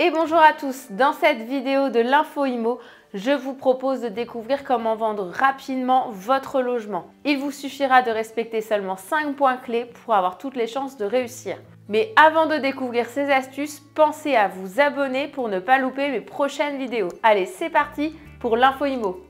Et bonjour à tous, dans cette vidéo de l'Info Immo, je vous propose de découvrir comment vendre rapidement votre logement. Il vous suffira de respecter seulement 5 points clés pour avoir toutes les chances de réussir. Mais avant de découvrir ces astuces, pensez à vous abonner pour ne pas louper mes prochaines vidéos. Allez, c'est parti pour l'Info Immo.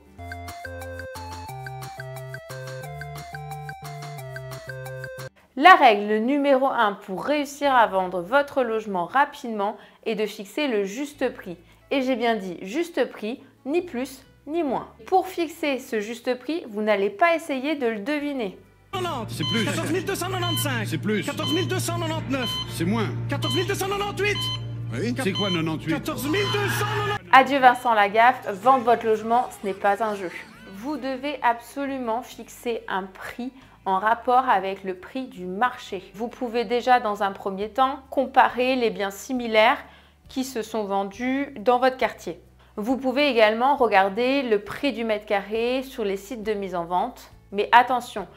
La règle numéro 1 pour réussir à vendre votre logement rapidement est de fixer le juste prix. Et j'ai bien dit juste prix, ni plus ni moins. Pour fixer ce juste prix, vous n'allez pas essayer de le deviner. 90, c'est plus. 14 295, c'est plus. 14 299, c'est moins. 14 298. Oui. C'est quoi 98? 14 299. Adieu Vincent Lagaffe, vendre votre logement, ce n'est pas un jeu. Vous devez absolument fixer un prix en rapport avec le prix du marché. Vous pouvez déjà dans un premier temps comparer les biens similaires qui se sont vendus dans votre quartier. Vous pouvez également regarder le prix du mètre carré sur les sites de mise en vente. Mais attention,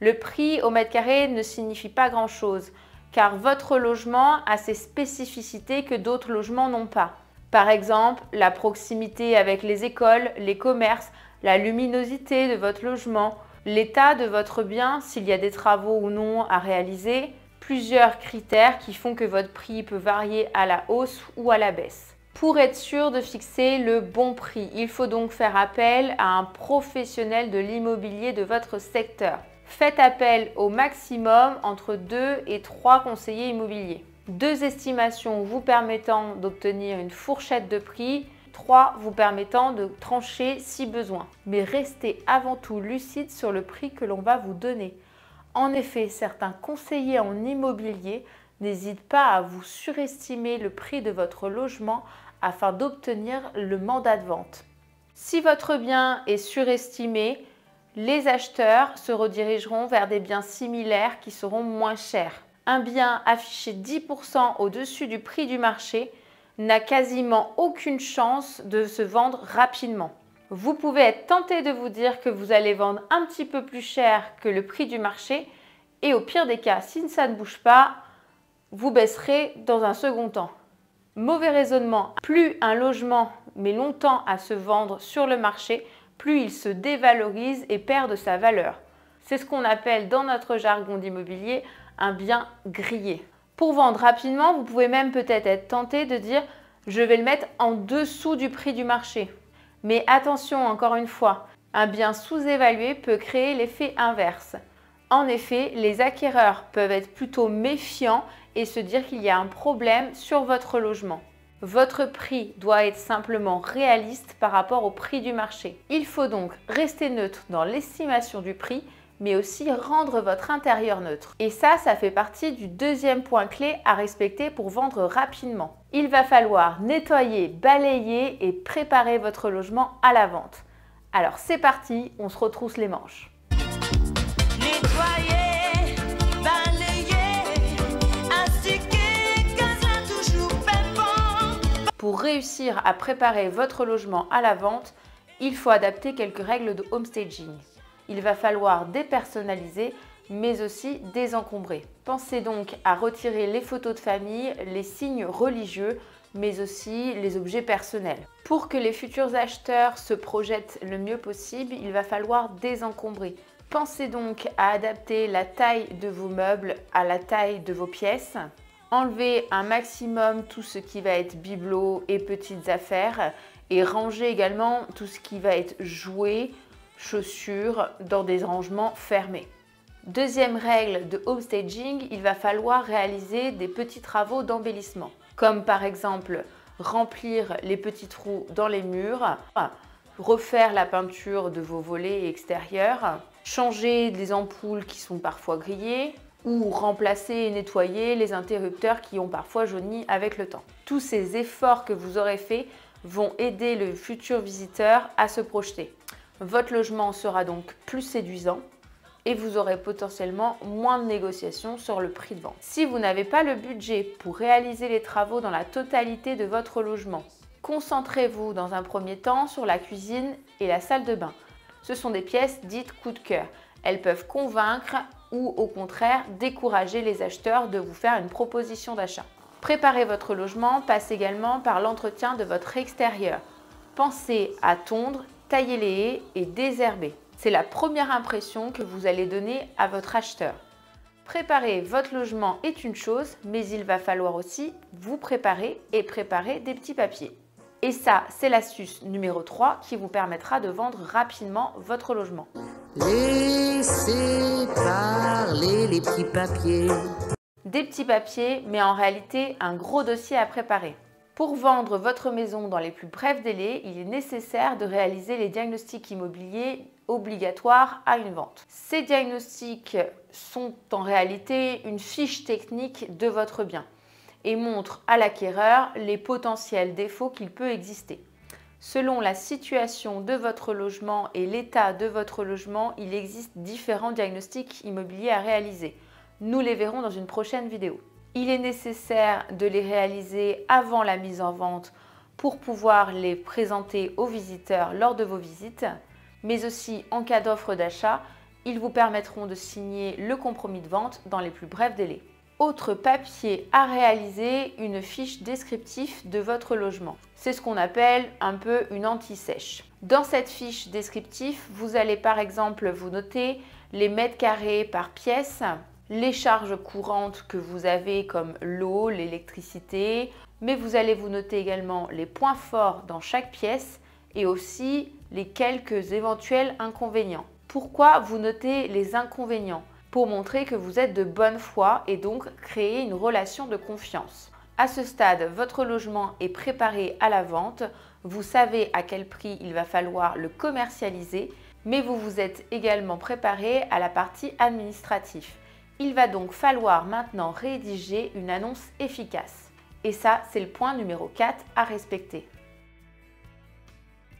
le prix au mètre carré ne signifie pas grand-chose car votre logement a ses spécificités que d'autres logements n'ont pas. Par exemple, la proximité avec les écoles, les commerces, la luminosité de votre logement, l'état de votre bien, s'il y a des travaux ou non à réaliser, plusieurs critères qui font que votre prix peut varier à la hausse ou à la baisse. Pour être sûr de fixer le bon prix, il faut donc faire appel à un professionnel de l'immobilier de votre secteur. Faites appel au maximum entre 2 et 3 conseillers immobiliers. 2 estimations vous permettant d'obtenir une fourchette de prix, 3 vous permettant de trancher si besoin. Mais restez avant tout lucide sur le prix que l'on va vous donner. En effet, certains conseillers en immobilier n'hésitent pas à vous surestimer le prix de votre logement afin d'obtenir le mandat de vente. Si votre bien est surestimé, les acheteurs se redirigeront vers des biens similaires qui seront moins chers. Un bien affiché 10% au-dessus du prix du marché n'a quasiment aucune chance de se vendre rapidement. Vous pouvez être tenté de vous dire que vous allez vendre un petit peu plus cher que le prix du marché et au pire des cas, si ça ne bouge pas, vous baisserez dans un second temps. Mauvais raisonnement, plus un logement met longtemps à se vendre sur le marché, plus il se dévalorise et perd de sa valeur. C'est ce qu'on appelle dans notre jargon d'immobilier un bien grillé. Pour vendre rapidement, vous pouvez même peut-être être tenté de dire « je vais le mettre en dessous du prix du marché ». Mais attention, encore une fois, un bien sous-évalué peut créer l'effet inverse. En effet, les acquéreurs peuvent être plutôt méfiants et se dire qu'il y a un problème sur votre logement. Votre prix doit être simplement réaliste par rapport au prix du marché. Il faut donc rester neutre dans l'estimation du prix, mais aussi rendre votre intérieur neutre. Et ça fait partie du deuxième point clé à respecter pour vendre rapidement. Il va falloir nettoyer, balayer et préparer votre logement à la vente. Alors c'est parti, on se retrousse les manches. Nettoyer, balayer, astiquer, caser toujours pimpant. Pour réussir à préparer votre logement à la vente, il faut adapter quelques règles de homestaging. Il va falloir dépersonnaliser, mais aussi désencombrer. Pensez donc à retirer les photos de famille, les signes religieux, mais aussi les objets personnels. Pour que les futurs acheteurs se projettent le mieux possible, il va falloir désencombrer. Pensez donc à adapter la taille de vos meubles à la taille de vos pièces. Enlevez un maximum tout ce qui va être bibelots et petites affaires et rangez également tout ce qui va être jouets, chaussures dans des rangements fermés. Deuxième règle de homestaging, il va falloir réaliser des petits travaux d'embellissement, comme par exemple remplir les petits trous dans les murs, refaire la peinture de vos volets extérieurs, changer les ampoules qui sont parfois grillées ou remplacer et nettoyer les interrupteurs qui ont parfois jauni avec le temps. Tous ces efforts que vous aurez faits vont aider le futur visiteur à se projeter. Votre logement sera donc plus séduisant et vous aurez potentiellement moins de négociations sur le prix de vente. Si vous n'avez pas le budget pour réaliser les travaux dans la totalité de votre logement, concentrez-vous dans un premier temps sur la cuisine et la salle de bain. Ce sont des pièces dites coup de cœur. Elles peuvent convaincre ou au contraire décourager les acheteurs de vous faire une proposition d'achat. Préparer votre logement passe également par l'entretien de votre extérieur. Pensez à tondre, tailler les haies et désherber. C'est la première impression que vous allez donner à votre acheteur. Préparer votre logement est une chose, mais il va falloir aussi vous préparer et préparer des petits papiers. Et ça, c'est l'astuce numéro 3 qui vous permettra de vendre rapidement votre logement. Laissez parler les petits papiers. Des petits papiers, mais en réalité un gros dossier à préparer. Pour vendre votre maison dans les plus brefs délais, il est nécessaire de réaliser les diagnostics immobiliers obligatoires à une vente. Ces diagnostics sont en réalité une fiche technique de votre bien et montrent à l'acquéreur les potentiels défauts qu'il peut exister. Selon la situation de votre logement et l'état de votre logement, il existe différents diagnostics immobiliers à réaliser. Nous les verrons dans une prochaine vidéo. Il est nécessaire de les réaliser avant la mise en vente pour pouvoir les présenter aux visiteurs lors de vos visites, mais aussi en cas d'offre d'achat, ils vous permettront de signer le compromis de vente dans les plus brefs délais. Autre papier à réaliser, une fiche descriptive de votre logement. C'est ce qu'on appelle un peu une anti-sèche. Dans cette fiche descriptive, vous allez par exemple vous noter les mètres carrés par pièce, les charges courantes que vous avez comme l'eau, l'électricité, mais vous allez vous noter également les points forts dans chaque pièce et aussi les quelques éventuels inconvénients. Pourquoi vous notez les inconvénients? Pour montrer que vous êtes de bonne foi et donc créer une relation de confiance. À ce stade, votre logement est préparé à la vente, vous savez à quel prix il va falloir le commercialiser, mais vous vous êtes également préparé à la partie administrative. Il va donc falloir maintenant rédiger une annonce efficace. Et ça, c'est le point numéro 4 à respecter.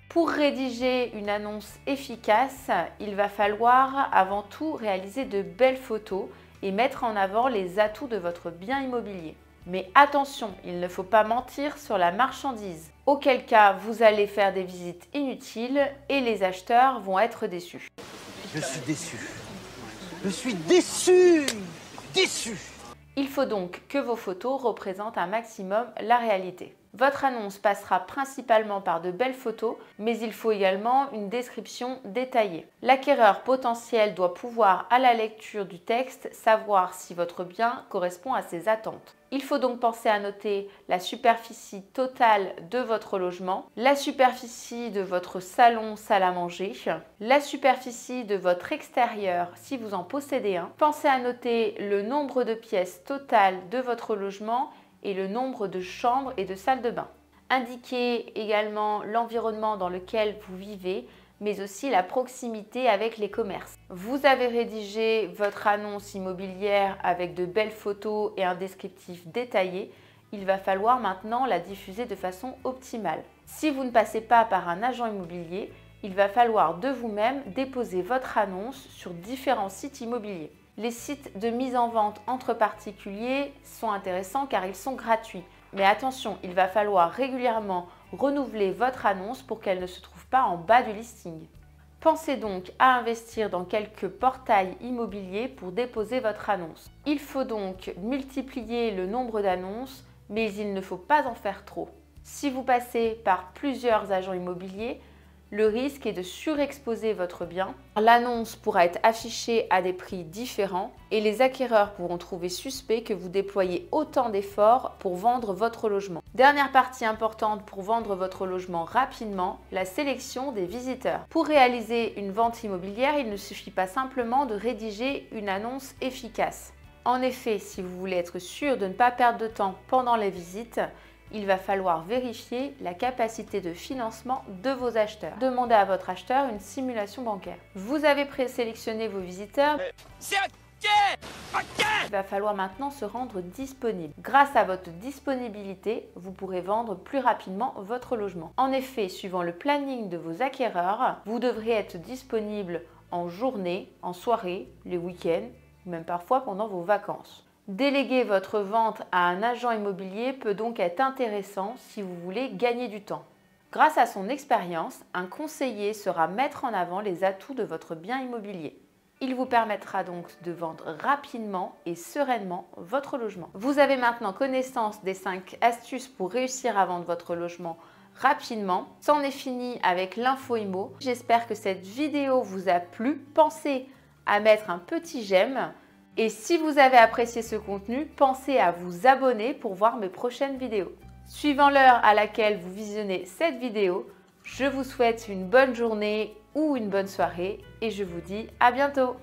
Pour rédiger une annonce efficace, il va falloir avant tout réaliser de belles photos et mettre en avant les atouts de votre bien immobilier. Mais attention, il ne faut pas mentir sur la marchandise. Auquel cas, vous allez faire des visites inutiles et les acheteurs vont être déçus. Je suis déçu. Je suis déçu. Déçu. Il faut donc que vos photos représentent un maximum la réalité. Votre annonce passera principalement par de belles photos, mais il faut également une description détaillée. L'acquéreur potentiel doit pouvoir, à la lecture du texte, savoir si votre bien correspond à ses attentes. Il faut donc penser à noter la superficie totale de votre logement, la superficie de votre salon, salle à manger, la superficie de votre extérieur si vous en possédez un. Pensez à noter le nombre de pièces totales de votre logement et le nombre de chambres et de salles de bain. Indiquez également l'environnement dans lequel vous vivez, mais aussi la proximité avec les commerces. Vous avez rédigé votre annonce immobilière avec de belles photos et un descriptif détaillé. Il va falloir maintenant la diffuser de façon optimale. Si vous ne passez pas par un agent immobilier, il va falloir de vous-même déposer votre annonce sur différents sites immobiliers. Les sites de mise en vente entre particuliers sont intéressants car ils sont gratuits. Mais attention, il va falloir régulièrement renouveler votre annonce pour qu'elle ne se trouve pas en bas du listing. Pensez donc à investir dans quelques portails immobiliers pour déposer votre annonce. Il faut donc multiplier le nombre d'annonces, mais il ne faut pas en faire trop. Si vous passez par plusieurs agents immobiliers, le risque est de surexposer votre bien. L'annonce pourra être affichée à des prix différents et les acquéreurs pourront trouver suspect que vous déployez autant d'efforts pour vendre votre logement. Dernière partie importante pour vendre votre logement rapidement, la sélection des visiteurs. Pour réaliser une vente immobilière, il ne suffit pas simplement de rédiger une annonce efficace. En effet, si vous voulez être sûr de ne pas perdre de temps pendant les visites, il va falloir vérifier la capacité de financement de vos acheteurs. Demandez à votre acheteur une simulation bancaire. Vous avez présélectionné vos visiteurs. C'est OK. OK. Il va falloir maintenant se rendre disponible. Grâce à votre disponibilité, vous pourrez vendre plus rapidement votre logement. En effet, suivant le planning de vos acquéreurs, vous devrez être disponible en journée, en soirée, les week-ends, ou même parfois pendant vos vacances. Déléguer votre vente à un agent immobilier peut donc être intéressant si vous voulez gagner du temps. Grâce à son expérience, un conseiller saura mettre en avant les atouts de votre bien immobilier. Il vous permettra donc de vendre rapidement et sereinement votre logement. Vous avez maintenant connaissance des 5 astuces pour réussir à vendre votre logement rapidement. C'en est fini avec l'info IMO. J'espère que cette vidéo vous a plu. Pensez à mettre un petit j'aime. Et si vous avez apprécié ce contenu, pensez à vous abonner pour voir mes prochaines vidéos. Suivant l'heure à laquelle vous visionnez cette vidéo, je vous souhaite une bonne journée ou une bonne soirée et je vous dis à bientôt.